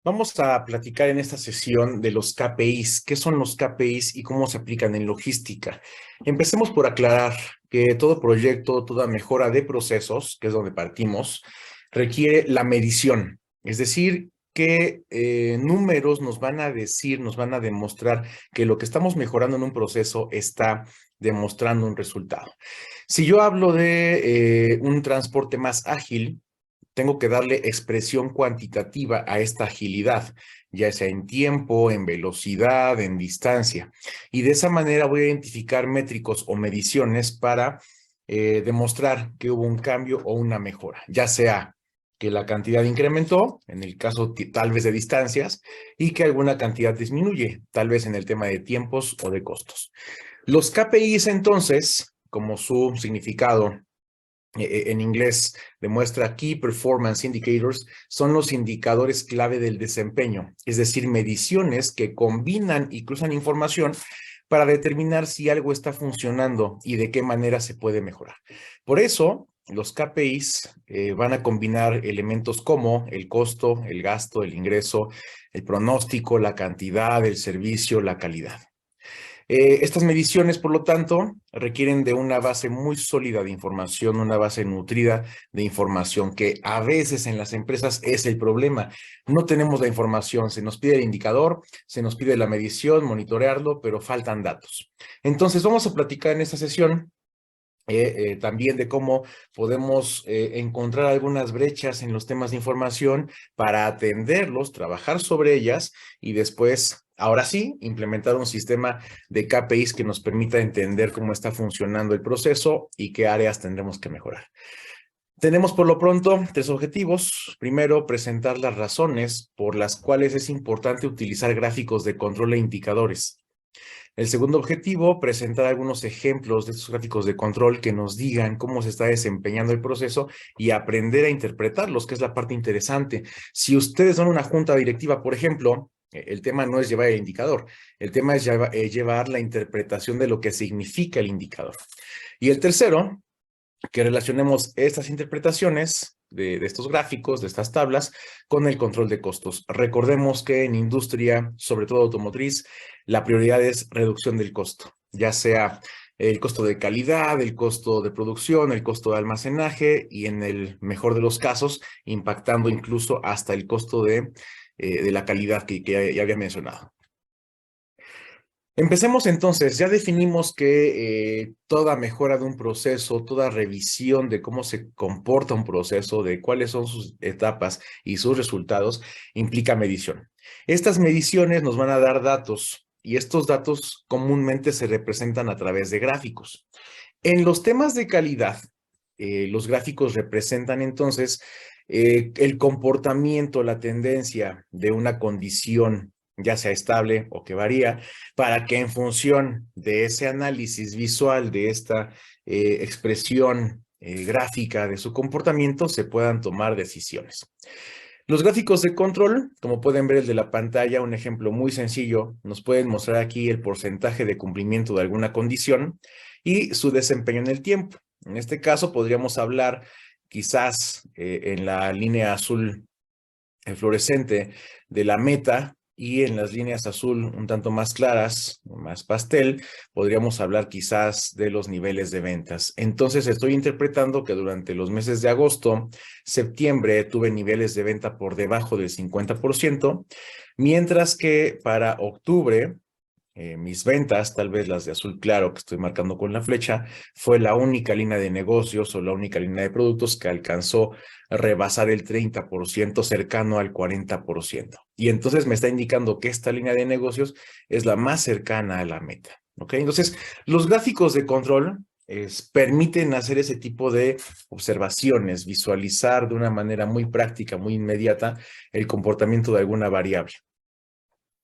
Vamos a platicar en esta sesión de los KPIs. ¿Qué son los KPIs y cómo se aplican en logística? Empecemos por aclarar que todo proyecto, toda mejora de procesos, que es donde partimos, requiere la medición. Es decir, qué números nos van a decir, nos van a demostrar que lo que estamos mejorando en un proceso está demostrando un resultado. Si yo hablo de un transporte más ágil, tengo que darle expresión cuantitativa a esta agilidad, ya sea en tiempo, en velocidad, en distancia. Y de esa manera voy a identificar métricos o mediciones para demostrar que hubo un cambio o una mejora, ya sea que la cantidad incrementó, en el caso tal vez de distancias, y que alguna cantidad disminuye, tal vez en el tema de tiempos o de costos. Los KPIs entonces, como su significado en inglés demuestra Key Performance Indicators, son los indicadores clave del desempeño, es decir, mediciones que combinan y cruzan información para determinar si algo está funcionando y de qué manera se puede mejorar. Por eso, los KPIs van a combinar elementos como el costo, el gasto, el ingreso, el pronóstico, la cantidad, el servicio, la calidad. Estas mediciones, por lo tanto, requieren de una base muy sólida de información, una base nutrida de información, que a veces en las empresas es el problema. No tenemos la información, se nos pide el indicador, se nos pide la medición, monitorearlo, pero faltan datos. Entonces, vamos a platicar en esta sesión también de cómo podemos encontrar algunas brechas en los temas de información para atenderlos, trabajar sobre ellas y después, ahora sí, implementar un sistema de KPIs que nos permita entender cómo está funcionando el proceso y qué áreas tendremos que mejorar. Tenemos por lo pronto tres objetivos. Primero, presentar las razones por las cuales es importante utilizar gráficos de control e indicadores. El segundo objetivo, presentar algunos ejemplos de estos gráficos de control que nos digan cómo se está desempeñando el proceso y aprender a interpretarlos, que es la parte interesante. Si ustedes son una junta directiva, por ejemplo, el tema no es llevar el indicador, el tema es llevar la interpretación de lo que significa el indicador. Y el tercero, que relacionemos estas interpretaciones de estos gráficos, de estas tablas, con el control de costos. Recordemos que en industria, sobre todo automotriz, la prioridad es reducción del costo, ya sea el costo de calidad, el costo de producción, el costo de almacenaje y en el mejor de los casos, impactando incluso hasta el costo de la calidad que ya había mencionado. Empecemos entonces, ya definimos que toda mejora de un proceso, toda revisión de cómo se comporta un proceso, de cuáles son sus etapas y sus resultados, implica medición. Estas mediciones nos van a dar datos y estos datos comúnmente se representan a través de gráficos. En los temas de calidad, los gráficos representan entonces el comportamiento, la tendencia de una condición, ya sea estable o que varía, para que en función de ese análisis visual, de esta expresión gráfica de su comportamiento, se puedan tomar decisiones. Los gráficos de control, como pueden ver el de la pantalla, un ejemplo muy sencillo, nos pueden mostrar aquí el porcentaje de cumplimiento de alguna condición y su desempeño en el tiempo. En este caso podríamos hablar quizás en la línea azul fluorescente de la meta y en las líneas azul un tanto más claras, más pastel, podríamos hablar quizás de los niveles de ventas. Entonces estoy interpretando que durante los meses de agosto, septiembre, tuve niveles de venta por debajo del 50%, mientras que para octubre, mis ventas, tal vez las de azul claro que estoy marcando con la flecha, fue la única línea de negocios o la única línea de productos que alcanzó a rebasar el 30%, cercano al 40%. Y entonces me está indicando que esta línea de negocios es la más cercana a la meta. ¿Ok? Entonces, los gráficos de control permiten hacer ese tipo de observaciones, visualizar de una manera muy práctica, muy inmediata, el comportamiento de alguna variable.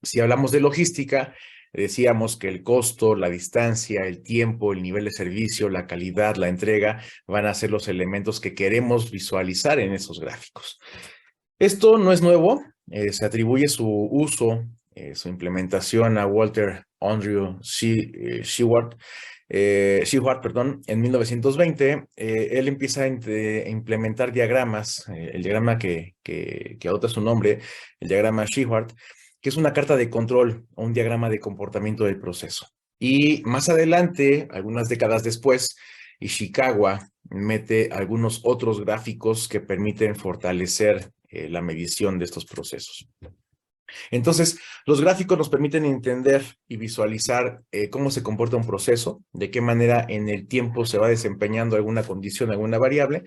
Si hablamos de logística, decíamos que el costo, la distancia, el tiempo, el nivel de servicio, la calidad, la entrega van a ser los elementos que queremos visualizar en esos gráficos. Esto no es nuevo, se atribuye su uso, su implementación a Walter Andrew Sheward, Shewhart, perdón, en 1920, él empieza a implementar diagramas, el diagrama que adopta su nombre, el diagrama Shewhart, que es una carta de control o un diagrama de comportamiento del proceso. Y más adelante, algunas décadas después, Ishikawa mete algunos otros gráficos que permiten fortalecer la medición de estos procesos. Entonces, los gráficos nos permiten entender y visualizar cómo se comporta un proceso, de qué manera en el tiempo se va desempeñando alguna condición, alguna variable,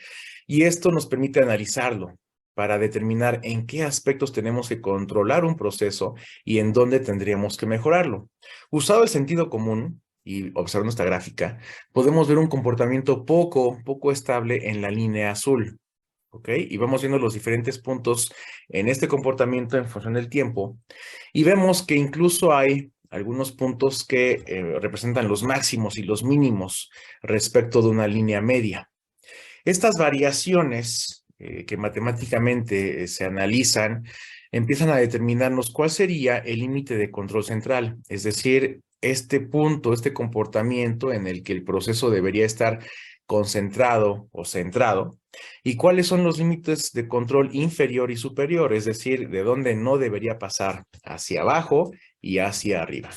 y esto nos permite analizarlo para determinar en qué aspectos tenemos que controlar un proceso y en dónde tendríamos que mejorarlo. Usado el sentido común y observando esta gráfica, podemos ver un comportamiento poco estable en la línea azul. ¿Ok? Y vamos viendo los diferentes puntos en este comportamiento en función del tiempo. Y vemos que incluso hay algunos puntos que representan los máximos y los mínimos respecto de una línea media. Estas variaciones que matemáticamente se analizan empiezan a determinarnos cuál sería el límite de control central, es decir, este punto, este comportamiento en el que el proceso debería estar concentrado o centrado, y cuáles son los límites de control inferior y superior, es decir, de dónde no debería pasar hacia abajo y hacia arriba.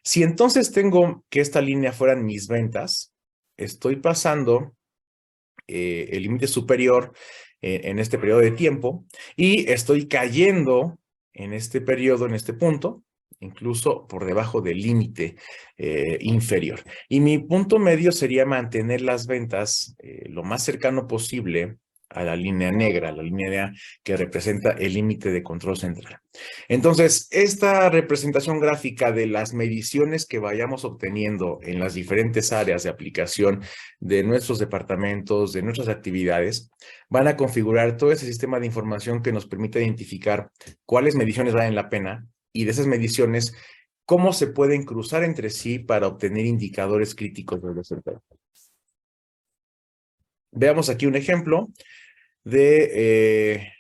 Si entonces tengo que esta línea fueran mis ventas, estoy pasando el límite superior en este periodo de tiempo y estoy cayendo en este periodo, en este punto, incluso por debajo del límite inferior. Y mi punto medio sería mantener las ventas lo más cercano posible a la línea negra, la línea que representa el límite de control central. Entonces, esta representación gráfica de las mediciones que vayamos obteniendo en las diferentes áreas de aplicación de nuestros departamentos, de nuestras actividades, van a configurar todo ese sistema de información que nos permite identificar cuáles mediciones valen la pena y de esas mediciones, cómo se pueden cruzar entre sí para obtener indicadores críticos del desempeño. Veamos aquí un ejemplo de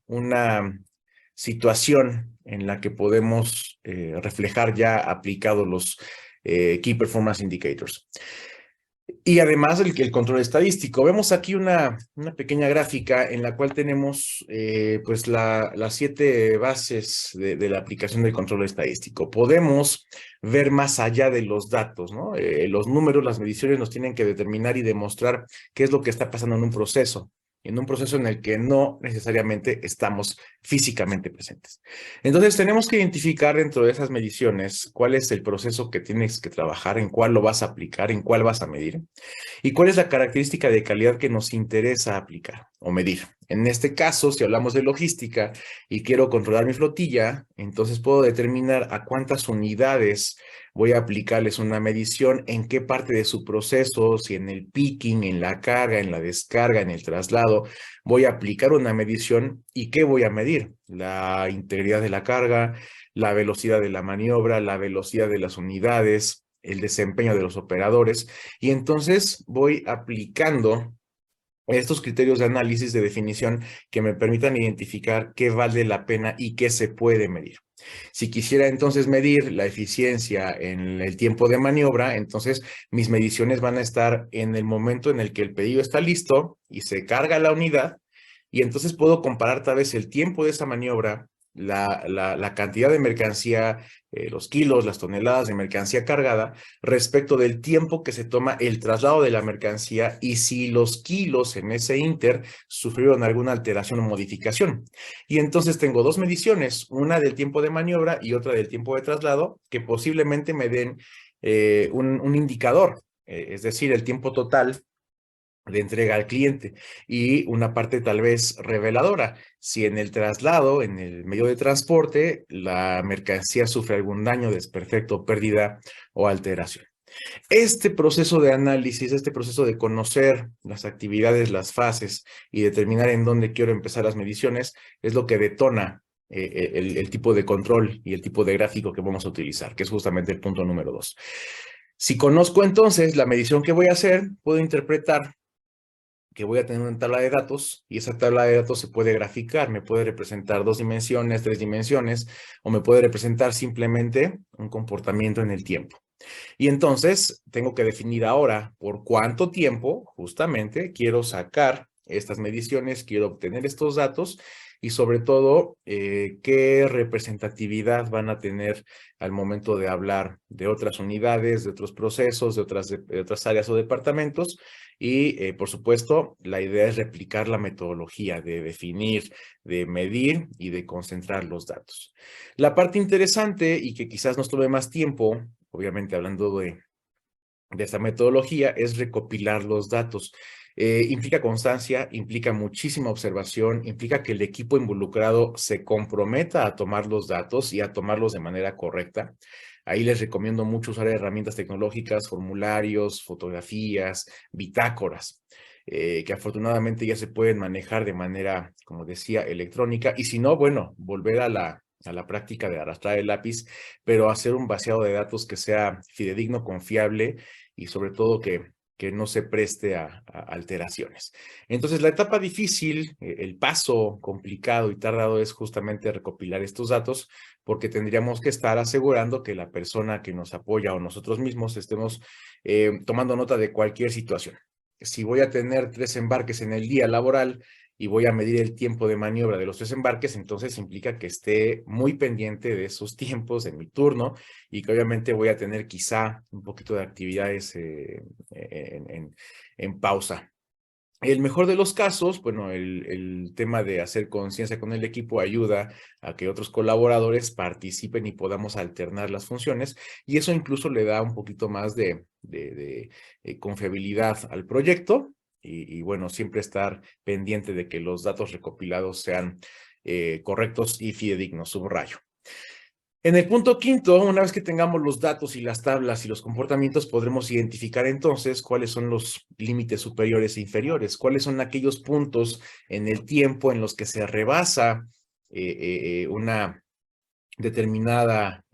una situación en la que podemos reflejar ya aplicados los Key Performance Indicators. Y además el control estadístico. Vemos aquí una pequeña gráfica en la cual tenemos pues las 7 bases de la aplicación del control estadístico. Podemos ver más allá de los datos, ¿no? Los números, las mediciones nos tienen que determinar y demostrar qué es lo que está pasando en un proceso en el que no necesariamente estamos físicamente presentes. Entonces tenemos que identificar dentro de esas mediciones cuál es el proceso que tienes que trabajar, en cuál lo vas a aplicar, en cuál vas a medir y cuál es la característica de calidad que nos interesa aplicar o medir. En este caso, si hablamos de logística y quiero controlar mi flotilla, entonces puedo determinar a cuántas unidades voy a aplicarles una medición, en qué parte de su proceso, si en el picking, en la carga, en la descarga, en el traslado, voy a aplicar una medición y qué voy a medir. La integridad de la carga, la velocidad de la maniobra, la velocidad de las unidades, el desempeño de los operadores, y entonces voy aplicando estos criterios de análisis de definición que me permitan identificar qué vale la pena y qué se puede medir. Si quisiera entonces medir la eficiencia en el tiempo de maniobra, entonces mis mediciones van a estar en el momento en el que el pedido está listo y se carga la unidad, y entonces puedo comparar tal vez el tiempo de esa maniobra, la cantidad de mercancía, los kilos, las toneladas de mercancía cargada, respecto del tiempo que se toma el traslado de la mercancía y si los kilos en ese inter sufrieron alguna alteración o modificación. Y entonces tengo dos mediciones, una del tiempo de maniobra y otra del tiempo de traslado, que posiblemente me den un indicador, es decir, el tiempo total de entrega al cliente y una parte tal vez reveladora. Si en el traslado, en el medio de transporte, la mercancía sufre algún daño, desperfecto, pérdida o alteración. Este proceso de análisis, este proceso de conocer las actividades, las fases y determinar en dónde quiero empezar las mediciones es lo que detona el tipo de control y el tipo de gráfico que vamos a utilizar, que es justamente el punto número 2. Si conozco entonces la medición que voy a hacer, puedo interpretar que voy a tener una tabla de datos y esa tabla de datos se puede graficar, me puede representar 2 dimensiones, 3 dimensiones o me puede representar simplemente un comportamiento en el tiempo. Y entonces tengo que definir ahora por cuánto tiempo justamente quiero sacar estas mediciones, quiero obtener estos datos y sobre todo qué representatividad van a tener al momento de hablar de otras unidades, de otros procesos, de otras áreas o departamentos. Y por supuesto, la idea es replicar la metodología de definir, de medir y de concentrar los datos. La parte interesante y que quizás nos tome más tiempo, obviamente hablando de esta metodología, es recopilar los datos. Implica constancia, implica muchísima observación, implica que el equipo involucrado se comprometa a tomar los datos y a tomarlos de manera correcta. Ahí les recomiendo mucho usar herramientas tecnológicas, formularios, fotografías, bitácoras, que afortunadamente ya se pueden manejar de manera, como decía, electrónica. Y si no, bueno, volver a la práctica de arrastrar el lápiz, pero hacer un vaciado de datos que sea fidedigno, confiable y sobre todo que no se preste a alteraciones. Entonces, la etapa difícil, el paso complicado y tardado es justamente recopilar estos datos, porque tendríamos que estar asegurando que la persona que nos apoya o nosotros mismos estemos tomando nota de cualquier situación. Si voy a tener 3 embarques en el día laboral y voy a medir el tiempo de maniobra de los 3 embarques, entonces implica que esté muy pendiente de esos tiempos en mi turno y que obviamente voy a tener quizá un poquito de actividades en pausa. El mejor de los casos, bueno, el tema de hacer conciencia con el equipo ayuda a que otros colaboradores participen y podamos alternar las funciones y eso incluso le da un poquito más de confiabilidad al proyecto y bueno, siempre estar pendiente de que los datos recopilados sean correctos y fidedignos, subrayo. En el punto quinto, una vez que tengamos los datos y las tablas y los comportamientos, podremos identificar entonces cuáles son los límites superiores e inferiores, cuáles son aquellos puntos en el tiempo en los que se rebasa una determinada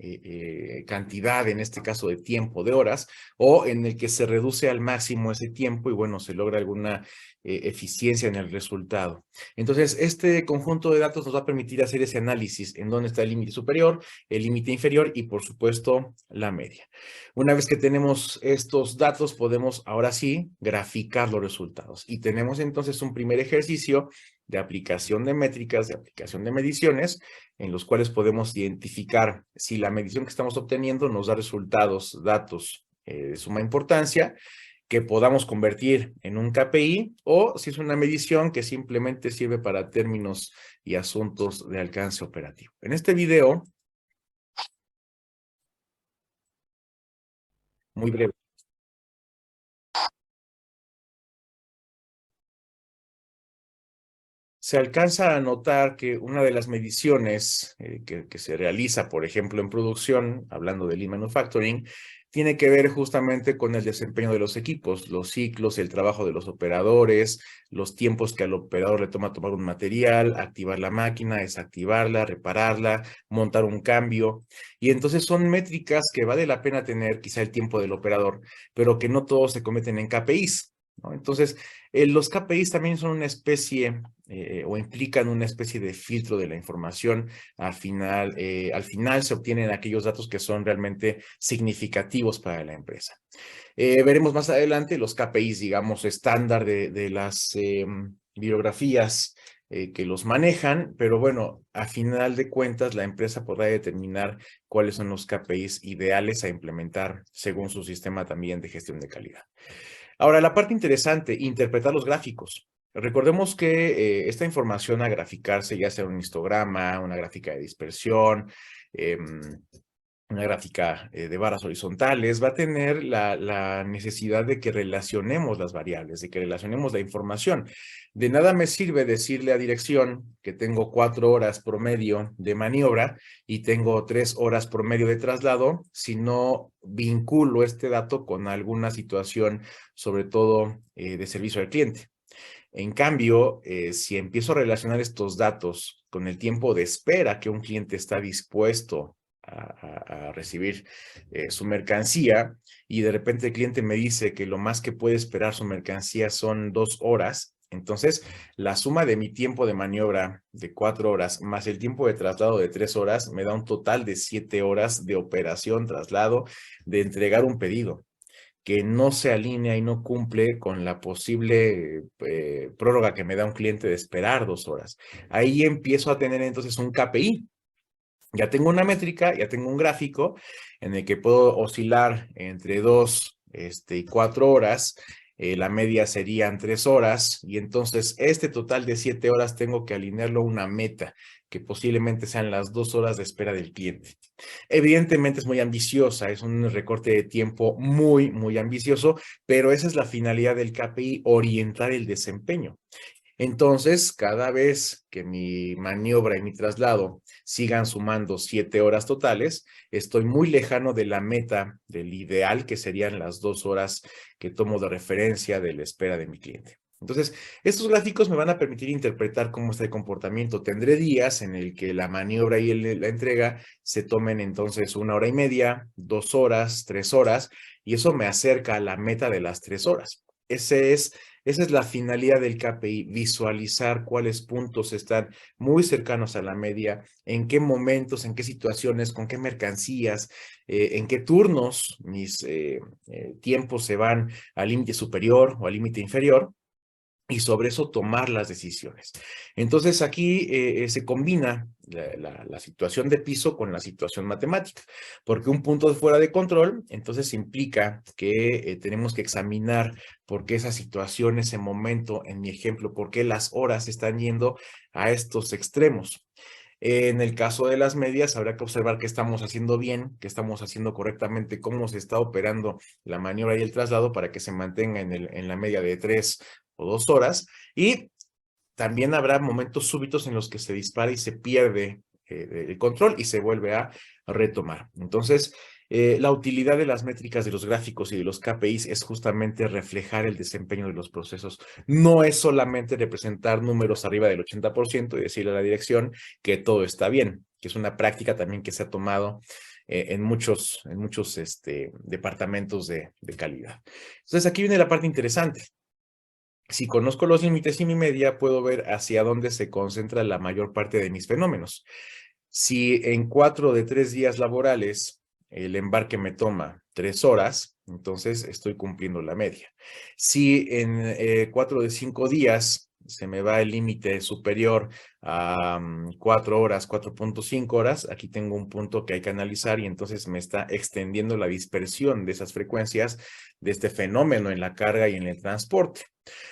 cantidad, en este caso de tiempo, de horas, o en el que se reduce al máximo ese tiempo y bueno, se logra alguna eficiencia en el resultado. Entonces, este conjunto de datos nos va a permitir hacer ese análisis en dónde está el límite superior, el límite inferior y por supuesto la media. Una vez que tenemos estos datos, podemos ahora sí graficar los resultados y tenemos entonces un primer ejercicio de aplicación de métricas, de aplicación de mediciones, en los cuales podemos identificar si la medición que estamos obteniendo nos da resultados, datos de suma importancia, que podamos convertir en un KPI, o si es una medición que simplemente sirve para términos y asuntos de alcance operativo. En este video, muy breve, se alcanza a notar que una de las mediciones que se realiza, por ejemplo, en producción, hablando de Lean Manufacturing, tiene que ver justamente con el desempeño de los equipos, los ciclos, el trabajo de los operadores, los tiempos que al operador le toma tomar un material, activar la máquina, desactivarla, repararla, montar un cambio. Y entonces son métricas que vale la pena tener, quizá el tiempo del operador, pero que no todos se cometen en KPIs, ¿no? Entonces, los KPIs también son una especie o implican una especie de filtro de la información. Al final se obtienen aquellos datos que son realmente significativos para la empresa. Veremos más adelante los KPIs, digamos, estándar de las bibliografías que los manejan, pero bueno, a final de cuentas la empresa podrá determinar cuáles son los KPIs ideales a implementar según su sistema también de gestión de calidad. Ahora, la parte interesante, interpretar los gráficos. Recordemos que esta información a graficarse, ya sea un histograma, una gráfica de dispersión, una gráfica de barras horizontales, va a tener la necesidad de que relacionemos las variables, de que relacionemos la información. De nada me sirve decirle a dirección que tengo 4 horas promedio de maniobra y tengo 3 horas promedio de traslado si no vinculo este dato con alguna situación, sobre todo de servicio al cliente. En cambio, si empiezo a relacionar estos datos con el tiempo de espera que un cliente está dispuesto a recibir su mercancía y de repente el cliente me dice que lo más que puede esperar su mercancía son 2 horas, Entonces, la suma de mi tiempo de maniobra de 4 horas más el tiempo de traslado de 3 horas me da un total de 7 horas de operación, traslado, de entregar un pedido que no se alinea y no cumple con la posible prórroga que me da un cliente de esperar 2 horas. Ahí empiezo a tener entonces un KPI. Ya tengo una métrica, ya tengo un gráfico en el que puedo oscilar entre 2 y 4 horas. La media serían 3 horas y entonces este total de 7 horas tengo que alinearlo a una meta que posiblemente sean las 2 horas de espera del cliente. Evidentemente es muy ambiciosa, es un recorte de tiempo muy, muy ambicioso, pero esa es la finalidad del KPI, orientar el desempeño. Entonces, cada vez que mi maniobra y mi traslado sigan sumando 7 horas totales, estoy muy lejano de la meta, del ideal, que serían las 2 horas que tomo de referencia de la espera de mi cliente. Entonces, estos gráficos me van a permitir interpretar cómo está el comportamiento. Tendré días en el que la maniobra y la entrega se tomen entonces 1 hora y media, 2 horas, 3 horas, y eso me acerca a la meta de las 3 horas. Esa es la finalidad del KPI, visualizar cuáles puntos están muy cercanos a la media, en qué momentos, en qué situaciones, con qué mercancías, en qué turnos mis tiempos se van al límite superior o al límite inferior, y sobre eso tomar las decisiones. Entonces aquí se combina la situación de piso con la situación matemática, porque un punto de fuera de control, entonces implica que tenemos que examinar por qué esa situación, ese momento, en mi ejemplo, por qué las horas están yendo a estos extremos. En el caso de las medias, habrá que observar qué estamos haciendo bien, qué estamos haciendo correctamente, cómo se está operando la maniobra y el traslado para que se mantenga en la media de 3 o 2 horas. Y también habrá momentos súbitos en los que se dispara y se pierde el control y se vuelve a retomar. Entonces, la utilidad de las métricas de los gráficos y de los KPIs es justamente reflejar el desempeño de los procesos. No es solamente representar números arriba del 80% y decirle a la dirección que todo está bien, que es una práctica también que se ha tomado en muchos departamentos de calidad. Entonces, aquí viene la parte interesante. Si conozco los límites y mi media, puedo ver hacia dónde se concentra la mayor parte de mis fenómenos. Si en 4 de 3 días laborales el embarque me toma 3 horas, entonces estoy cumpliendo la media. Si en 4 de 5 días se me va el límite superior a 4 horas, 4.5 horas, aquí tengo un punto que hay que analizar y entonces me está extendiendo la dispersión de esas frecuencias de este fenómeno en la carga y en el transporte.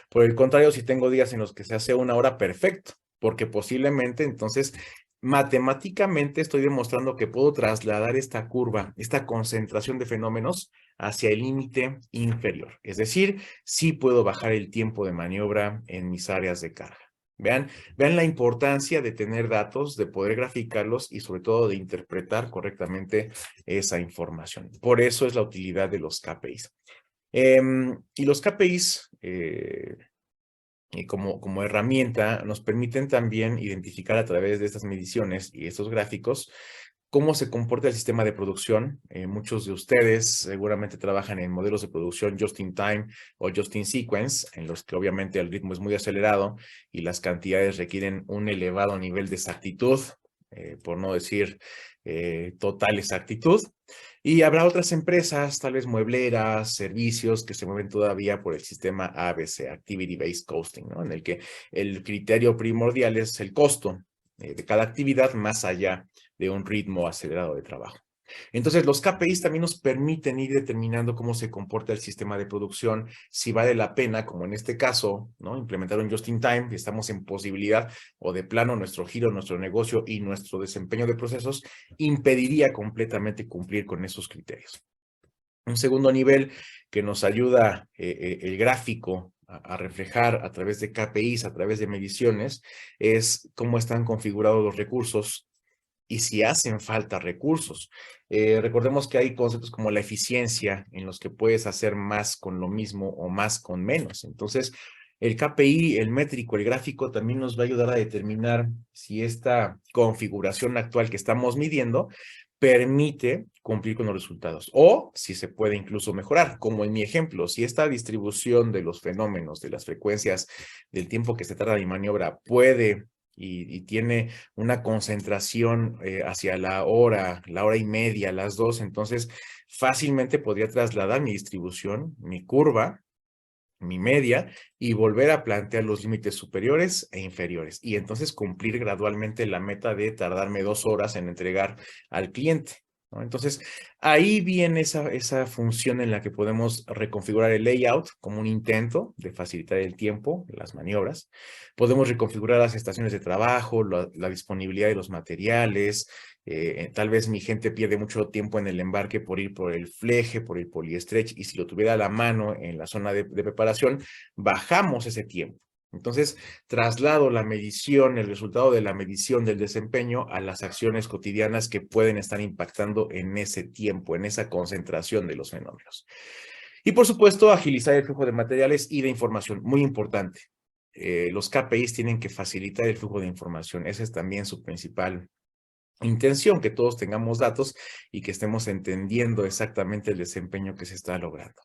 Por el contrario, si tengo días en los que se hace 1 hora, perfecto, porque posiblemente entonces matemáticamente estoy demostrando que puedo trasladar esta curva, esta concentración de fenómenos hacia el límite inferior. Es decir, sí puedo bajar el tiempo de maniobra en mis áreas de carga. Vean la importancia de tener datos, de poder graficarlos y sobre todo de interpretar correctamente esa información. Por eso es la utilidad de los KPIs. Y los KPIs, como herramienta, nos permiten también identificar a través de estas mediciones y estos gráficos cómo se comporta el sistema de producción. Muchos de ustedes seguramente trabajan en modelos de producción just in time o just in sequence, en los que obviamente el ritmo es muy acelerado y las cantidades requieren un elevado nivel de exactitud, por no decir total exactitud. Y habrá otras empresas, tal vez muebleras, servicios, que se mueven todavía por el sistema ABC, Activity Based Costing, ¿no? En el que el criterio primordial es el costo de cada actividad más allá de un ritmo acelerado de trabajo. Entonces, los KPIs también nos permiten ir determinando cómo se comporta el sistema de producción, si vale la pena, como en este caso, ¿no? Implementar un just in time, y estamos en posibilidad, o de plano nuestro giro, nuestro negocio y nuestro desempeño de procesos impediría completamente cumplir con esos criterios. Un segundo nivel que nos ayuda el gráfico a reflejar a través de KPIs, a través de mediciones, es cómo están configurados los recursos y si hacen falta recursos. Recordemos que hay conceptos como la eficiencia en los que puedes hacer más con lo mismo o más con menos. Entonces, el KPI, el métrico, el gráfico también nos va a ayudar a determinar si esta configuración actual que estamos midiendo permite cumplir con los resultados. O si se puede incluso mejorar, como en mi ejemplo, si esta distribución de los fenómenos, de las frecuencias, del tiempo que se tarda mi maniobra puede y tiene una concentración hacia la hora y media, las dos, entonces fácilmente podría trasladar mi distribución, mi curva, mi media, y volver a plantear los límites superiores e inferiores. Y entonces cumplir gradualmente la meta de tardarme 2 horas en entregar al cliente, ¿no? Entonces, ahí viene esa función en la que podemos reconfigurar el layout como un intento de facilitar el tiempo, las maniobras. Podemos reconfigurar las estaciones de trabajo, la disponibilidad de los materiales. Tal vez mi gente pierde mucho tiempo en el embarque por ir por el fleje, por el poliestretch, y si lo tuviera a la mano en la zona de preparación, bajamos ese tiempo. Entonces, traslado la medición, el resultado de la medición del desempeño a las acciones cotidianas que pueden estar impactando en ese tiempo, en esa concentración de los fenómenos. Y por supuesto, agilizar el flujo de materiales y de información, muy importante. Los KPIs tienen que facilitar el flujo de información. Esa es también su principal intención, que todos tengamos datos y que estemos entendiendo exactamente el desempeño que se está logrando.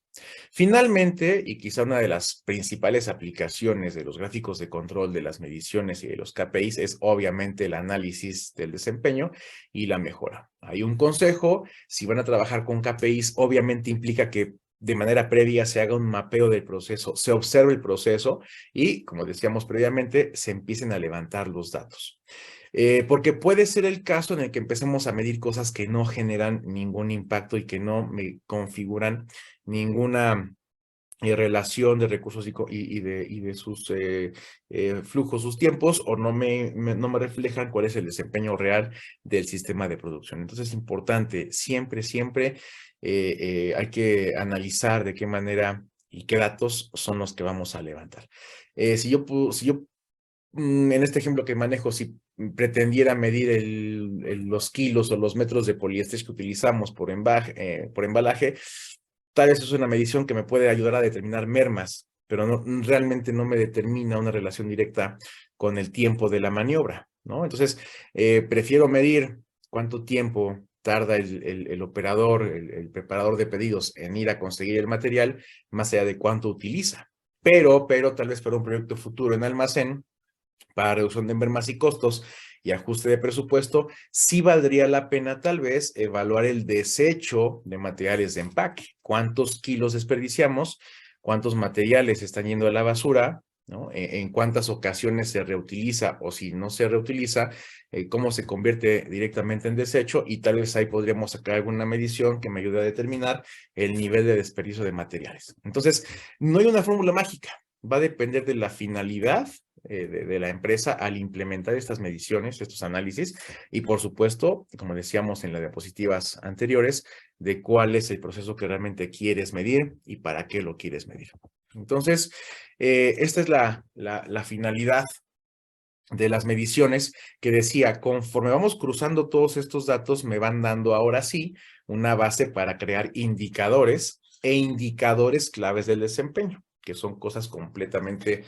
Finalmente, y quizá una de las principales aplicaciones de los gráficos de control de las mediciones y de los KPIs es obviamente el análisis del desempeño y la mejora. Hay un consejo: si van a trabajar con KPIs, obviamente implica que de manera previa se haga un mapeo del proceso, se observe el proceso y, como decíamos previamente, se empiecen a levantar los datos. Porque puede ser el caso en el que empecemos a medir cosas que no generan ningún impacto y que no me configuran ninguna relación de recursos y de sus flujos, sus tiempos, o no me reflejan cuál es el desempeño real del sistema de producción. Entonces es importante, siempre hay que analizar de qué manera y qué datos son los que vamos a levantar. Si yo en este ejemplo que manejo, si pretendiera medir los kilos o los metros de poliéster que utilizamos por embalaje, tal vez es una medición que me puede ayudar a determinar mermas, pero realmente no me determina una relación directa con el tiempo de la maniobra, ¿no? Entonces, prefiero medir cuánto tiempo tarda el operador, el preparador de pedidos en ir a conseguir el material, más allá de cuánto utiliza. Pero tal vez para un proyecto futuro en almacén, para reducción de mermas y costos y ajuste de presupuesto, sí valdría la pena tal vez evaluar el desecho de materiales de empaque. ¿Cuántos kilos desperdiciamos? ¿Cuántos materiales están yendo a la basura? ¿No? En cuántas ocasiones se reutiliza, o si no se reutiliza, cómo se convierte directamente en desecho, y tal vez ahí podríamos sacar alguna medición que me ayude a determinar el nivel de desperdicio de materiales. Entonces, no hay una fórmula mágica, va a depender de la finalidad de la empresa al implementar estas mediciones, estos análisis, y por supuesto, como decíamos en las diapositivas anteriores, de cuál es el proceso que realmente quieres medir y para qué lo quieres medir. Entonces, esta es la finalidad de las mediciones, que decía, conforme vamos cruzando todos estos datos, me van dando ahora sí una base para crear indicadores e indicadores claves del desempeño, que son cosas completamente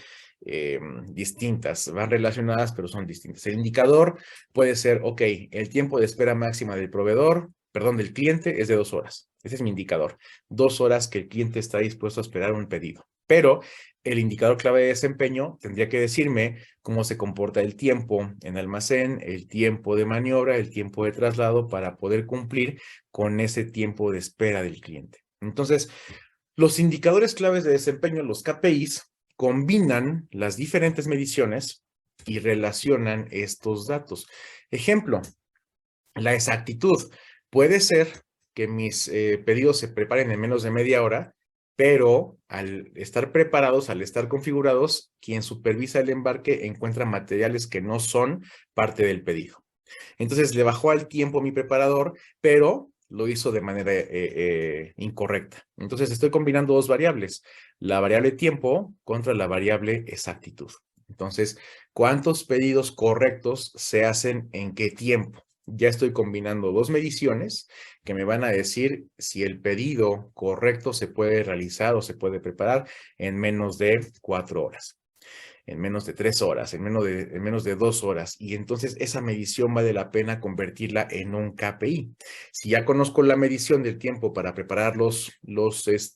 distintas, van relacionadas, pero son distintas. El indicador puede ser, ok, el tiempo de espera máxima del proveedor, perdón, del cliente es de 2 horas. Ese es mi indicador. 2 horas que el cliente está dispuesto a esperar un pedido. Pero el indicador clave de desempeño tendría que decirme cómo se comporta el tiempo en almacén, el tiempo de maniobra, el tiempo de traslado, para poder cumplir con ese tiempo de espera del cliente. Entonces, los indicadores claves de desempeño, los KPIs, combinan las diferentes mediciones y relacionan estos datos. Ejemplo, la exactitud. Puede ser que mis pedidos se preparen en menos de media hora, pero al estar preparados, al estar configurados, quien supervisa el embarque encuentra materiales que no son parte del pedido. Entonces le bajó al tiempo mi preparador, pero lo hizo de manera incorrecta. Entonces estoy combinando dos variables, la variable tiempo contra la variable exactitud. Entonces, ¿cuántos pedidos correctos se hacen en qué tiempo? Ya estoy combinando dos mediciones que me van a decir si el pedido correcto se puede realizar o se puede preparar en menos de 4 horas. en menos de 3 horas, en menos de 2 horas. Y entonces esa medición vale la pena convertirla en un KPI. Si ya conozco la medición del tiempo para preparar los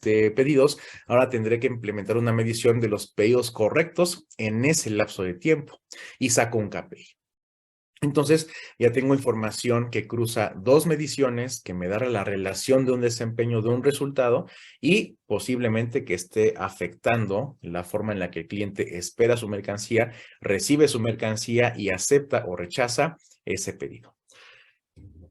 pedidos, ahora tendré que implementar una medición de los pedidos correctos en ese lapso de tiempo y saco un KPI. Entonces, ya tengo información que cruza dos mediciones que me da la relación de un desempeño de un resultado y posiblemente que esté afectando la forma en la que el cliente espera su mercancía, recibe su mercancía y acepta o rechaza ese pedido.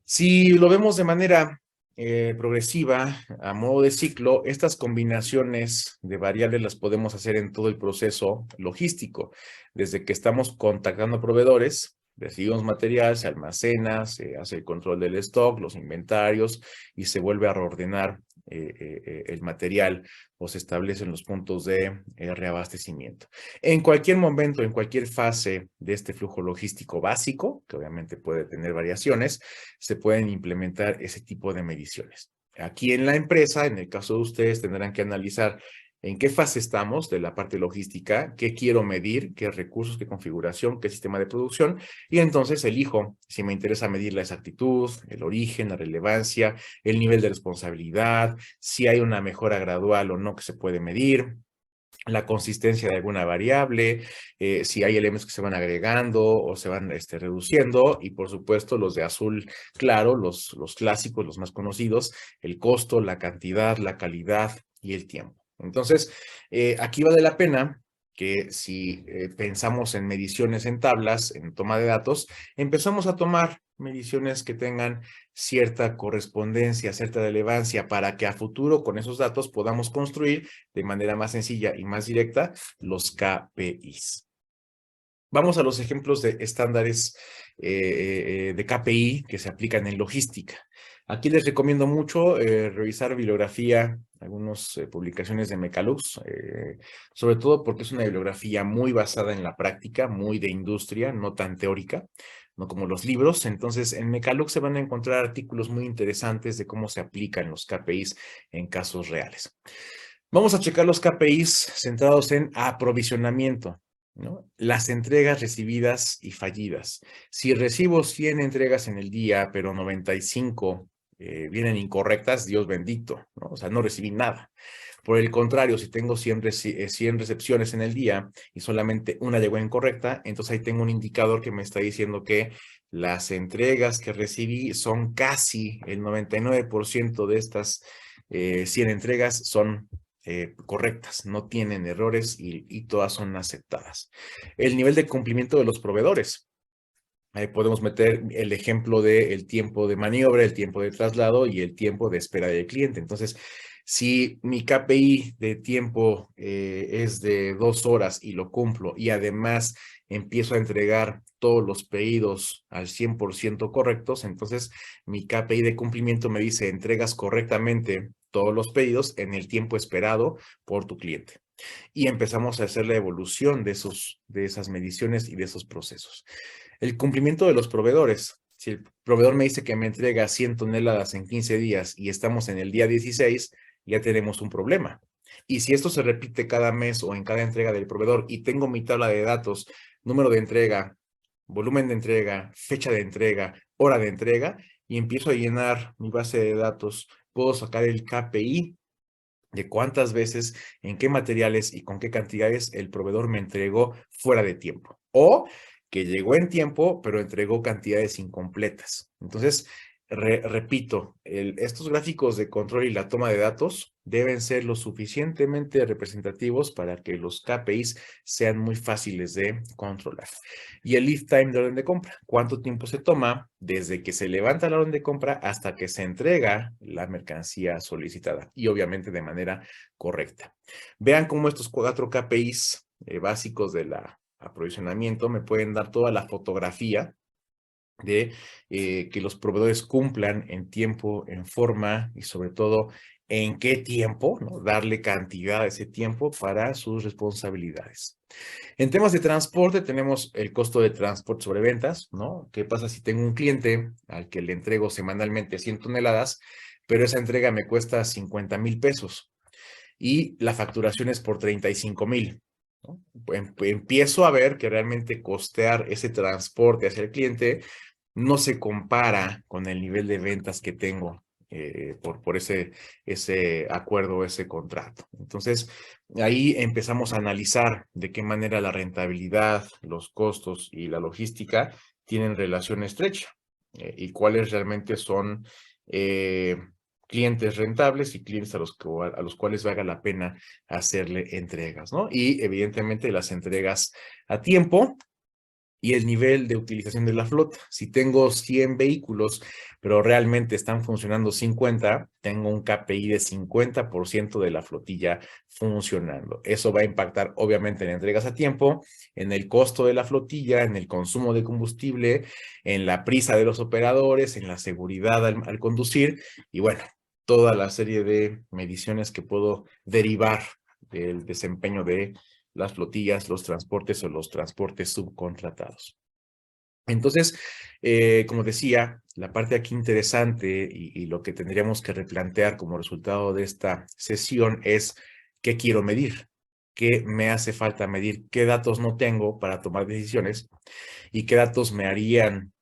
Si lo vemos de manera progresiva, a modo de ciclo, estas combinaciones de variables las podemos hacer en todo el proceso logístico, desde que estamos contactando a proveedores, recibimos material, se almacena, se hace el control del stock, los inventarios y se vuelve a reordenar el material o se establecen los puntos de reabastecimiento. En cualquier momento, en cualquier fase de este flujo logístico básico, que obviamente puede tener variaciones, se pueden implementar ese tipo de mediciones. Aquí en la empresa, en el caso de ustedes, tendrán que analizar en qué fase estamos de la parte logística, qué quiero medir, qué recursos, qué configuración, qué sistema de producción, y entonces elijo si me interesa medir la exactitud, el origen, la relevancia, el nivel de responsabilidad, si hay una mejora gradual o no que se puede medir, la consistencia de alguna variable, si hay elementos que se van agregando o se van reduciendo, y por supuesto los de azul claro, los clásicos, los más conocidos, el costo, la cantidad, la calidad y el tiempo. Entonces, aquí vale la pena que si pensamos en mediciones en tablas, en toma de datos, empezamos a tomar mediciones que tengan cierta correspondencia, cierta relevancia, para que a futuro con esos datos podamos construir de manera más sencilla y más directa los KPIs. Vamos a los ejemplos de estándares de KPI que se aplican en logística. Aquí les recomiendo mucho revisar bibliografía, algunas publicaciones de Mecalux, sobre todo porque es una bibliografía muy basada en la práctica, muy de industria, no tan teórica, no como los libros. Entonces, en Mecalux se van a encontrar artículos muy interesantes de cómo se aplican los KPIs en casos reales. Vamos a checar los KPIs centrados en aprovisionamiento, ¿no? Las entregas recibidas y fallidas. Si recibo 100 entregas en el día, pero 95 vienen incorrectas, Dios bendito, ¿no? O sea, no recibí nada. Por el contrario, si tengo 100 recepciones en el día y solamente una llegó incorrecta, entonces ahí tengo un indicador que me está diciendo que las entregas que recibí son casi el 99% de estas 100 entregas son correctas, no tienen errores y todas son aceptadas. El nivel de cumplimiento de los proveedores. Ahí podemos meter el ejemplo del tiempo de maniobra, el tiempo de traslado y el tiempo de espera del cliente. Entonces, si mi KPI de tiempo es de 2 horas y lo cumplo y además empiezo a entregar todos los pedidos al 100% correctos, entonces mi KPI de cumplimiento me dice entregas correctamente todos los pedidos en el tiempo esperado por tu cliente. Y empezamos a hacer la evolución de esas mediciones y de esos procesos. El cumplimiento de los proveedores. Si el proveedor me dice que me entrega 100 toneladas en 15 días y estamos en el día 16, ya tenemos un problema. Y si esto se repite cada mes o en cada entrega del proveedor y tengo mi tabla de datos, número de entrega, volumen de entrega, fecha de entrega, hora de entrega, y empiezo a llenar mi base de datos, puedo sacar el KPI de cuántas veces, en qué materiales y con qué cantidades el proveedor me entregó fuera de tiempo. O que llegó en tiempo, pero entregó cantidades incompletas. Entonces, repito, estos gráficos de control y la toma de datos deben ser lo suficientemente representativos para que los KPIs sean muy fáciles de controlar. Y el lead time de orden de compra, ¿cuánto tiempo se toma desde que se levanta la orden de compra hasta que se entrega la mercancía solicitada? Y obviamente de manera correcta. Vean cómo estos 4 KPIs básicos de la aprovisionamiento me pueden dar toda la fotografía de que los proveedores cumplan en tiempo, en forma y sobre todo en qué tiempo, ¿no? Darle cantidad a ese tiempo para sus responsabilidades. En temas de transporte tenemos el costo de transporte sobre ventas, ¿no? ¿Qué pasa si tengo un cliente al que le entrego semanalmente 100 toneladas, pero esa entrega me cuesta 50,000 pesos y la facturación es por 35,000? ¿no? Empiezo a ver que realmente costear ese transporte hacia el cliente no se compara con el nivel de ventas que tengo por ese acuerdo, ese contrato. Entonces, ahí empezamos a analizar de qué manera la rentabilidad, los costos y la logística tienen relación estrecha y cuáles realmente son eh, clientes rentables y clientes a los cuales valga la pena hacerle entregas, ¿no? Y evidentemente las entregas a tiempo y el nivel de utilización de la flota. Si tengo 100 vehículos, pero realmente están funcionando 50, tengo un KPI de 50% de la flotilla funcionando. Eso va a impactar obviamente en entregas a tiempo, en el costo de la flotilla, en el consumo de combustible, en la prisa de los operadores, en la seguridad al conducir y bueno, toda la serie de mediciones que puedo derivar del desempeño de las flotillas, los transportes o los transportes subcontratados. Entonces, como decía, la parte aquí interesante y lo que tendríamos que replantear como resultado de esta sesión es qué quiero medir, qué me hace falta medir, qué datos no tengo para tomar decisiones y qué datos me harían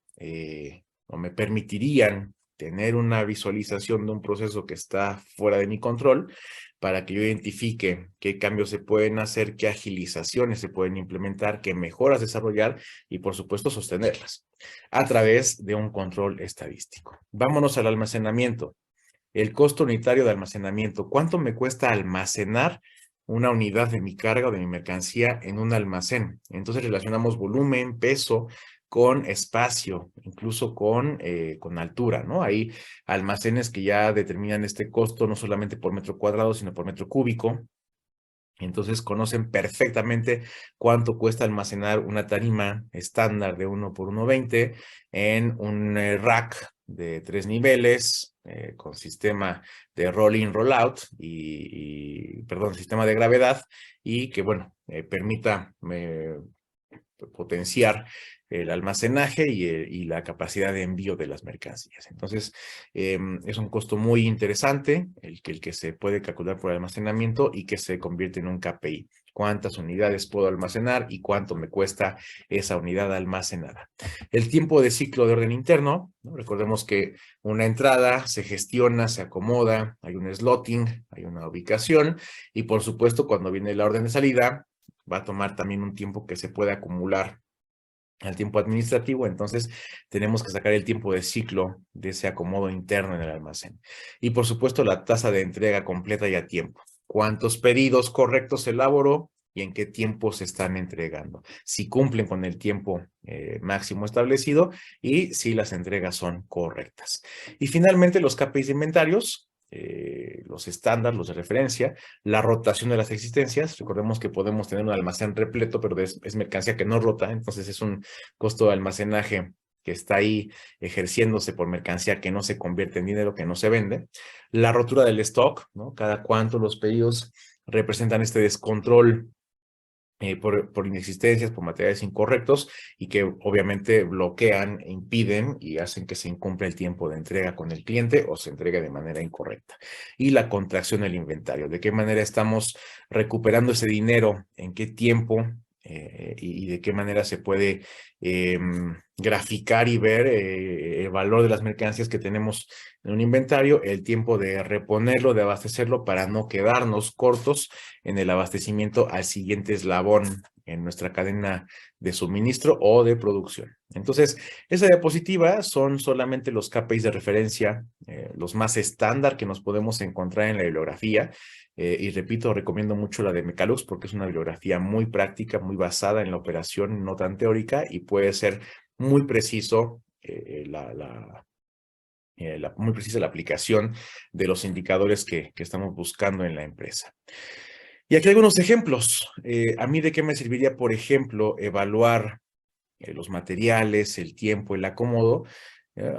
o me permitirían tener una visualización de un proceso que está fuera de mi control para que yo identifique qué cambios se pueden hacer, qué agilizaciones se pueden implementar, qué mejoras desarrollar y por supuesto sostenerlas a través de un control estadístico. Vámonos al almacenamiento. El costo unitario de almacenamiento. ¿Cuánto me cuesta almacenar una unidad de mi carga o de mi mercancía en un almacén? Entonces relacionamos volumen, peso con espacio, incluso con altura, ¿no? Hay almacenes que ya determinan este costo no solamente por metro cuadrado, sino por metro cúbico. Entonces conocen perfectamente cuánto cuesta almacenar una tarima estándar de 1 por 1,20 en un rack de 3 niveles con sistema de roll-in, roll-out perdón, sistema de gravedad y que, bueno, permita potenciar el almacenaje y la capacidad de envío de las mercancías. Entonces, es un costo muy interesante el que se puede calcular por almacenamiento y que se convierte en un KPI. ¿Cuántas unidades puedo almacenar y cuánto me cuesta esa unidad almacenada? El tiempo de ciclo de orden interno, ¿no? Recordemos que una entrada se gestiona, se acomoda, hay un slotting, hay una ubicación y por supuesto cuando viene la orden de salida va a tomar también un tiempo que se puede acumular al tiempo administrativo, entonces tenemos que sacar el tiempo de ciclo de ese acomodo interno en el almacén. Y por supuesto la tasa de entrega completa y a tiempo. ¿Cuántos pedidos correctos elaboró y en qué tiempo se están entregando? Si cumplen con el tiempo máximo establecido y si las entregas son correctas. Y finalmente los KPIs de inventarios, los estándares, los de referencia, la rotación de las existencias. Recordemos que podemos tener un almacén repleto, pero es mercancía que no rota, entonces es un costo de almacenaje que está ahí ejerciéndose por mercancía que no se convierte en dinero, que no se vende. La rotura del stock, ¿no? Cada cuánto los pedidos representan este descontrol por inexistencias, por materiales incorrectos y que obviamente bloquean, impiden y hacen que se incumpla el tiempo de entrega con el cliente o se entregue de manera incorrecta. Y la contracción del inventario, de qué manera estamos recuperando ese dinero, en qué tiempo y de qué manera se puede graficar y ver el valor de las mercancías que tenemos en un inventario, el tiempo de reponerlo, de abastecerlo para no quedarnos cortos en el abastecimiento al siguiente eslabón en nuestra cadena de suministro o de producción. Entonces, esa diapositiva son solamente los KPIs de referencia, los más estándar que nos podemos encontrar en la bibliografía. Y repito, recomiendo mucho la de Mecalux porque es una bibliografía muy práctica, muy basada en la operación, no tan teórica y puede ser muy preciso muy precisa la aplicación de los indicadores que estamos buscando en la empresa. Y aquí algunos ejemplos. A mí de qué me serviría, por ejemplo, evaluar los materiales, el tiempo, el acomodo.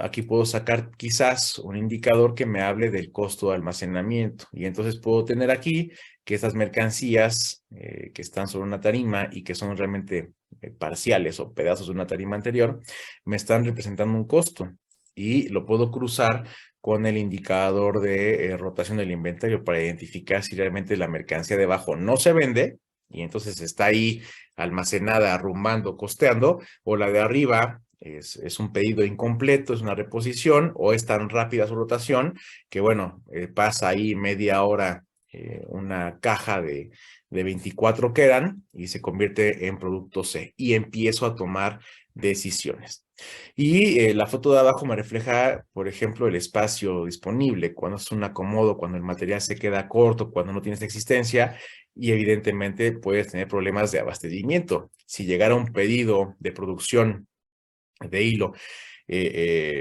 Aquí puedo sacar quizás un indicador que me hable del costo de almacenamiento. Y entonces puedo tener aquí que estas mercancías que están sobre una tarima y que son realmente parciales o pedazos de una tarima anterior, me están representando un costo. Y lo puedo cruzar con el indicador de rotación del inventario para identificar si realmente la mercancía debajo no se vende y entonces está ahí almacenada, arrumbando, costeando, o la de arriba es un pedido incompleto, es una reposición, o es tan rápida su rotación que, bueno, pasa ahí media hora una caja de 24 que eran y se convierte en producto C y empiezo a tomar decisiones. Y la foto de abajo me refleja, por ejemplo, el espacio disponible, cuando es un acomodo, cuando el material se queda corto, cuando no tienes existencia y evidentemente puedes tener problemas de abastecimiento. Si llegara un pedido de producción de hilo,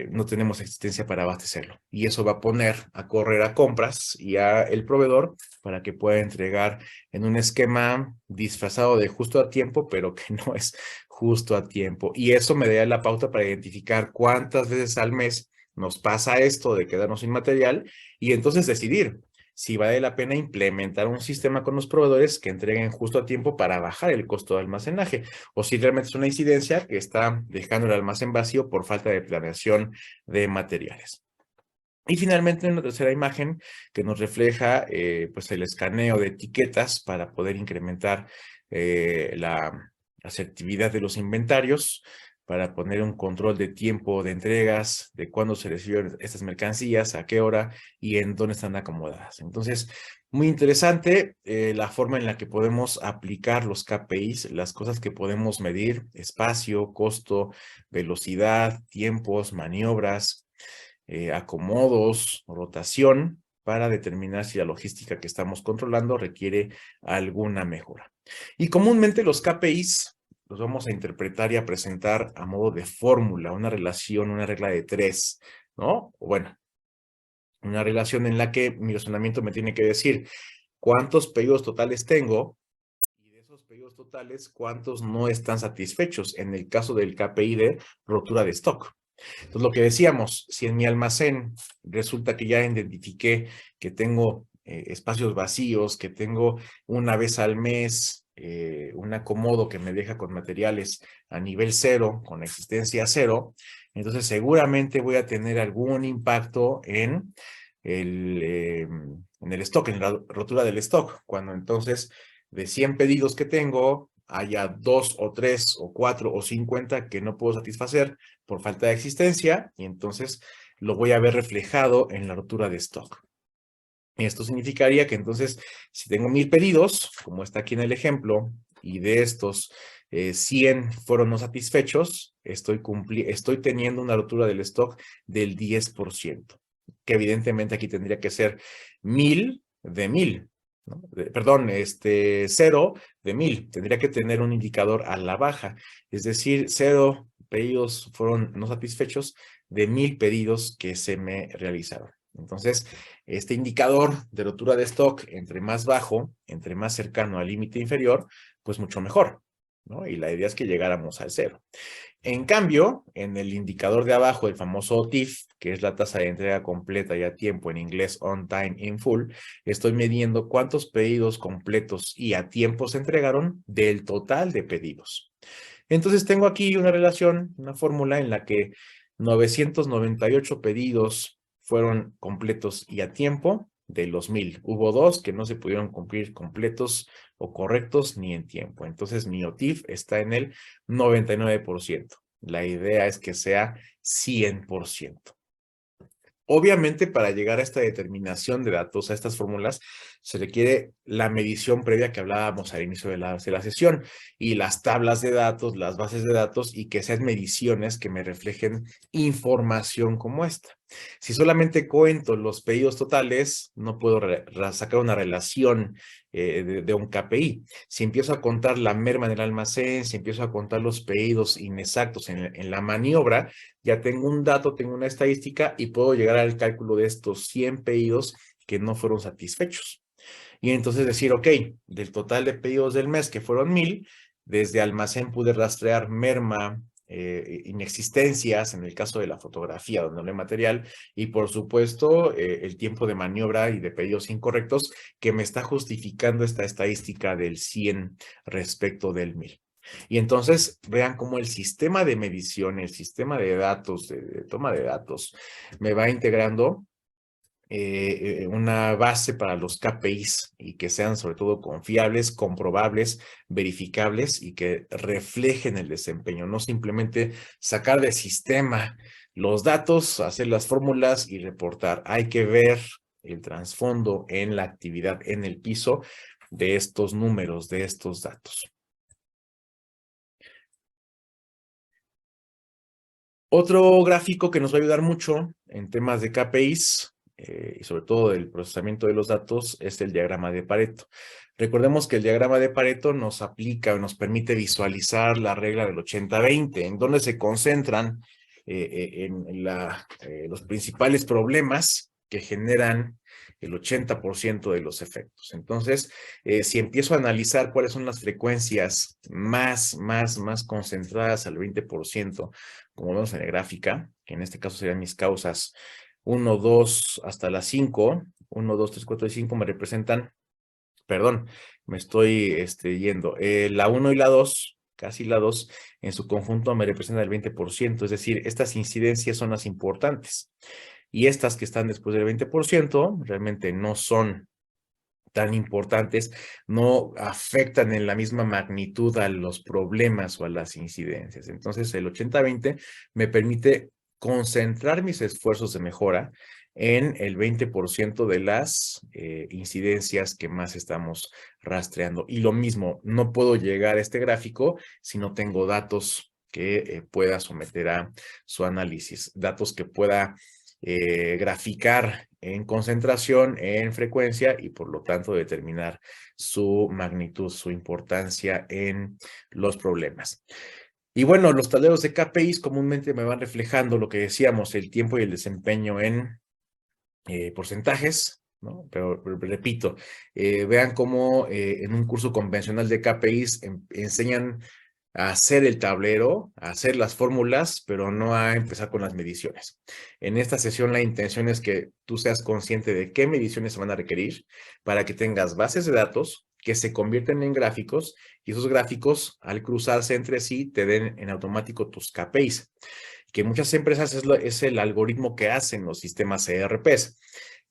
no tenemos existencia para abastecerlo. Y eso va a poner a correr a compras y a el proveedor para que pueda entregar en un esquema disfrazado de justo a tiempo, pero que no es justo a tiempo. Y eso me da la pauta para identificar cuántas veces al mes nos pasa esto de quedarnos sin material y entonces decidir si vale la pena implementar un sistema con los proveedores que entreguen justo a tiempo para bajar el costo de almacenaje, o si realmente es una incidencia que está dejando el almacén vacío por falta de planeación de materiales. Y finalmente una tercera imagen que nos refleja pues el escaneo de etiquetas para poder incrementar la asertividad de los inventarios, para poner un control de tiempo de entregas, de cuándo se reciben estas mercancías, a qué hora y en dónde están acomodadas. Entonces, muy interesante la forma en la que podemos aplicar los KPIs, las cosas que podemos medir: espacio, costo, velocidad, tiempos, maniobras, acomodos, rotación, para determinar si la logística que estamos controlando requiere alguna mejora. Y comúnmente los KPIs los vamos a interpretar y a presentar a modo de fórmula, una relación, una regla de tres, ¿no? O bueno, una relación en la que mi razonamiento me tiene que decir cuántos pedidos totales tengo y de esos pedidos totales, cuántos no están satisfechos en el caso del KPI de rotura de stock. Entonces, lo que decíamos, si en mi almacén resulta que ya identifiqué que tengo espacios vacíos, que tengo una vez al mes un acomodo que me deja con materiales a nivel cero, con existencia cero, entonces seguramente voy a tener algún impacto en el stock, en la rotura del stock, cuando entonces de 100 pedidos que tengo, haya 2 o 3 o 4 o 50 que no puedo satisfacer por falta de existencia, y entonces lo voy a ver reflejado en la rotura de stock. Esto significaría que entonces, si tengo 1000 pedidos, como está aquí en el ejemplo, y de estos 100 fueron no satisfechos, estoy teniendo una rotura del stock del 10%, que evidentemente aquí tendría que ser 1000 de 1000, ¿no? Perdón, 0 de 1000. Tendría que tener un indicador a la baja, es decir, 0 pedidos fueron no satisfechos de 1000 pedidos que se me realizaron. Entonces, este indicador de rotura de stock, entre más bajo, entre más cercano al límite inferior, pues mucho mejor, ¿no? Y la idea es que llegáramos al cero. En cambio, en el indicador de abajo, el famoso TIF, que es la tasa de entrega completa y a tiempo, en inglés On Time in Full, estoy midiendo cuántos pedidos completos y a tiempo se entregaron del total de pedidos. Entonces tengo aquí una relación, una fórmula en la que 998 pedidos fueron completos y a tiempo de los 1000. Hubo 2 que no se pudieron cumplir completos o correctos ni en tiempo. Entonces mi OTIF está en el 99%. La idea es que sea 100%. Obviamente, para llegar a esta determinación de datos, a estas fórmulas, se requiere la medición previa que hablábamos al inicio de la sesión, y las tablas de datos, las bases de datos, y que sean mediciones que me reflejen información como esta. Si solamente cuento los pedidos totales, no puedo sacar una relación de un KPI. Si empiezo a contar la merma en el almacén, si empiezo a contar los pedidos inexactos en la maniobra, ya tengo un dato, tengo una estadística y puedo llegar al cálculo de estos 100 pedidos que no fueron satisfechos. Y entonces decir, ok, del total de pedidos del mes, que fueron 1000, desde almacén pude rastrear merma, inexistencias, en el caso de la fotografía, donde no hay material, y por supuesto, el tiempo de maniobra y de pedidos incorrectos, que me está justificando esta estadística del 100 respecto del 1000. Y entonces vean cómo el sistema de medición, el sistema de datos, de toma de datos, me va integrando una base para los KPIs y que sean sobre todo confiables, comprobables, verificables y que reflejen el desempeño, no simplemente sacar del sistema los datos, hacer las fórmulas y reportar. Hay que ver el trasfondo en la actividad, en el piso de estos números, de estos datos. Otro gráfico que nos va a ayudar mucho en temas de KPIs y sobre todo del procesamiento de los datos es el diagrama de Pareto. Recordemos que el diagrama de Pareto nos aplica o nos permite visualizar la regla del 80-20, en donde se concentran los principales problemas que generan el 80% de los efectos. Entonces, si empiezo a analizar cuáles son las frecuencias más concentradas al 20%, como vemos en la gráfica, que en este caso serían mis causas 1, 2 hasta las 5, 1, 2, 3, 4 y 5 me representan, perdón, me estoy yendo, la 1 y la 2, casi la 2, en su conjunto me representan el 20%, es decir, estas incidencias son las importantes. Y estas que están después del 20% realmente no son tan importantes, no afectan en la misma magnitud a los problemas o a las incidencias. Entonces, el 80-20 me permite concentrar mis esfuerzos de mejora en el 20% de las incidencias que más estamos rastreando. Y lo mismo, no puedo llegar a este gráfico si no tengo datos que pueda someter a su análisis, datos que pueda graficar en concentración, en frecuencia y por lo tanto determinar su magnitud, su importancia en los problemas. Y bueno, los tableros de KPIs comúnmente me van reflejando lo que decíamos, el tiempo y el desempeño en porcentajes, ¿no? Pero repito, vean cómo en un curso convencional de KPIs enseñan a hacer el tablero, a hacer las fórmulas, pero no a empezar con las mediciones. En esta sesión la intención es que tú seas consciente de qué mediciones se van a requerir para que tengas bases de datos que se convierten en gráficos y esos gráficos al cruzarse entre sí te den en automático tus KPIs, que muchas empresas es el algoritmo que hacen los sistemas ERPs,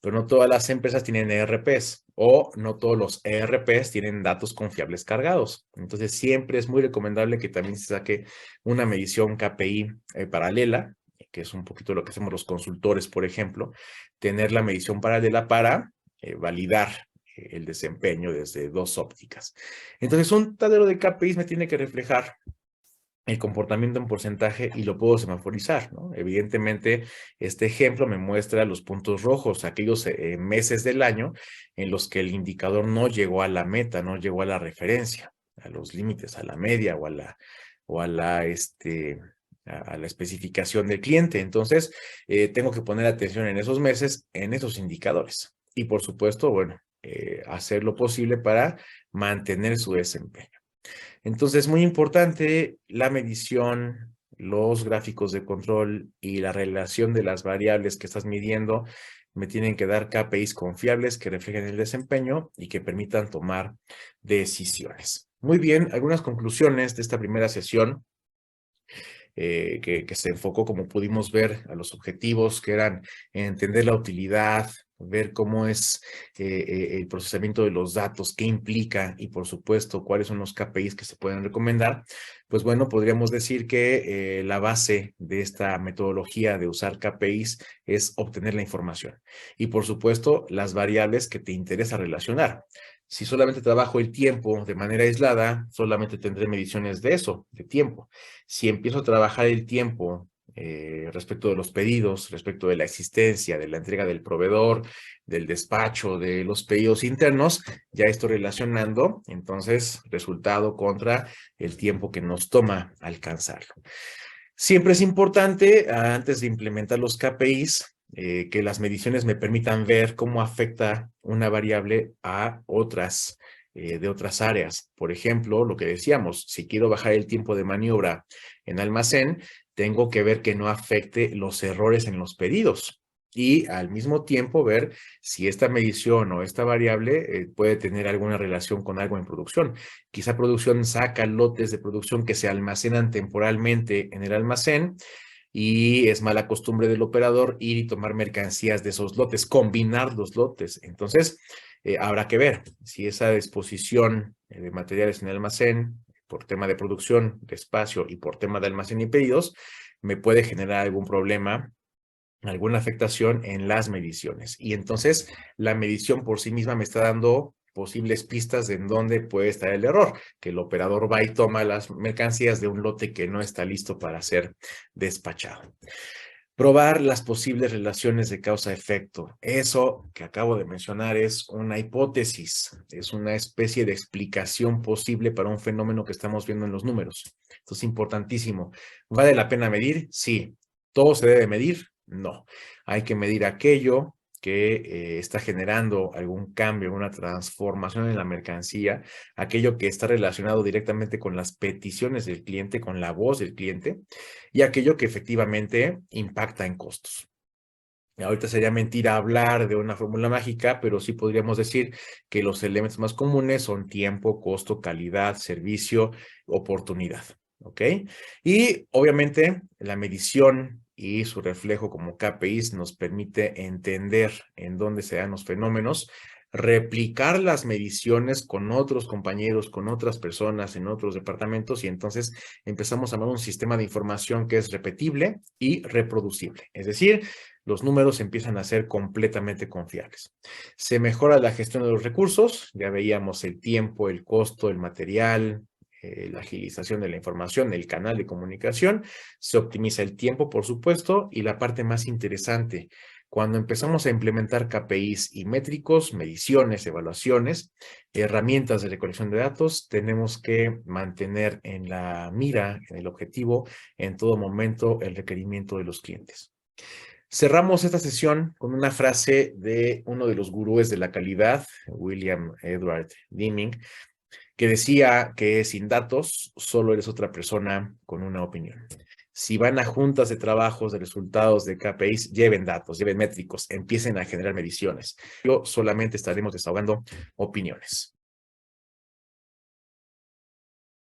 pero no todas las empresas tienen ERPs o no todos los ERPs tienen datos confiables cargados. Entonces, siempre es muy recomendable que también se saque una medición KPI paralela, que es un poquito lo que hacemos los consultores, por ejemplo, tener la medición paralela para validar el desempeño desde dos ópticas. Entonces, un tablero de KPIs me tiene que reflejar el comportamiento en porcentaje y lo puedo semaforizar, ¿no? Evidentemente, este ejemplo me muestra los puntos rojos, aquellos meses del año en los que el indicador no llegó a la meta, no llegó a la referencia, a los límites, a la media o a la especificación del cliente. Entonces, tengo que poner atención en esos meses, en esos indicadores. Y por supuesto, bueno, hacer lo posible para mantener su desempeño. Entonces, muy importante la medición, los gráficos de control y la relación de las variables que estás midiendo me tienen que dar KPIs confiables que reflejen el desempeño y que permitan tomar decisiones. Muy bien, algunas conclusiones de esta primera sesión que se enfocó, como pudimos ver, a los objetivos que eran entender la utilidad, ver cómo es el procesamiento de los datos, qué implica y por supuesto cuáles son los KPIs que se pueden recomendar. Pues bueno, podríamos decir que la base de esta metodología de usar KPIs es obtener la información y por supuesto las variables que te interesa relacionar. Si solamente trabajo el tiempo de manera aislada, solamente tendré mediciones de eso, de tiempo. Si empiezo a trabajar el tiempo respecto de los pedidos, respecto de la existencia, de la entrega del proveedor, del despacho, de los pedidos internos, ya estoy relacionando, entonces, resultado contra el tiempo que nos toma alcanzarlo. Siempre es importante, antes de implementar los KPIs, que las mediciones me permitan ver cómo afecta una variable a otras de otras áreas. Por ejemplo, lo que decíamos, si quiero bajar el tiempo de maniobra en almacén, tengo que ver que no afecte los errores en los pedidos y al mismo tiempo ver si esta medición o esta variable puede tener alguna relación con algo en producción. Quizá producción saca lotes de producción que se almacenan temporalmente en el almacén y es mala costumbre del operador ir y tomar mercancías de esos lotes, combinar los lotes. Entonces, habrá que ver si esa disposición de materiales en el almacén, por tema de producción, de espacio y por tema de almacén y pedidos, me puede generar algún problema, alguna afectación en las mediciones. Y entonces la medición por sí misma me está dando posibles pistas de en dónde puede estar el error, que el operador va y toma las mercancías de un lote que no está listo para ser despachado. Probar las posibles relaciones de causa-efecto. Eso que acabo de mencionar es una hipótesis, es una especie de explicación posible para un fenómeno que estamos viendo en los números. Esto es importantísimo. ¿Vale la pena medir? Sí. ¿Todo se debe medir? No. Hay que medir aquello que está generando algún cambio, una transformación en la mercancía, aquello que está relacionado directamente con las peticiones del cliente, con la voz del cliente, y aquello que efectivamente impacta en costos. Ahorita sería mentira hablar de una fórmula mágica, pero sí podríamos decir que los elementos más comunes son tiempo, costo, calidad, servicio, oportunidad. ¿Ok? Y obviamente la medición y su reflejo como KPIs nos permite entender en dónde se dan los fenómenos, replicar las mediciones con otros compañeros, con otras personas en otros departamentos y entonces empezamos a armar un sistema de información que es repetible y reproducible. Es decir, los números empiezan a ser completamente confiables. Se mejora la gestión de los recursos, ya veíamos el tiempo, el costo, el material, la agilización de la información, el canal de comunicación, se optimiza el tiempo, por supuesto, y la parte más interesante, cuando empezamos a implementar KPIs y métricos, mediciones, evaluaciones, herramientas de recolección de datos, tenemos que mantener en la mira, en el objetivo, en todo momento, el requerimiento de los clientes. Cerramos esta sesión con una frase de uno de los gurúes de la calidad, William Edward Deming, que decía que sin datos solo eres otra persona con una opinión. Si van a juntas de trabajos de resultados de KPIs, lleven datos, lleven métricos, empiecen a generar mediciones. Yo solamente estaremos desahogando opiniones.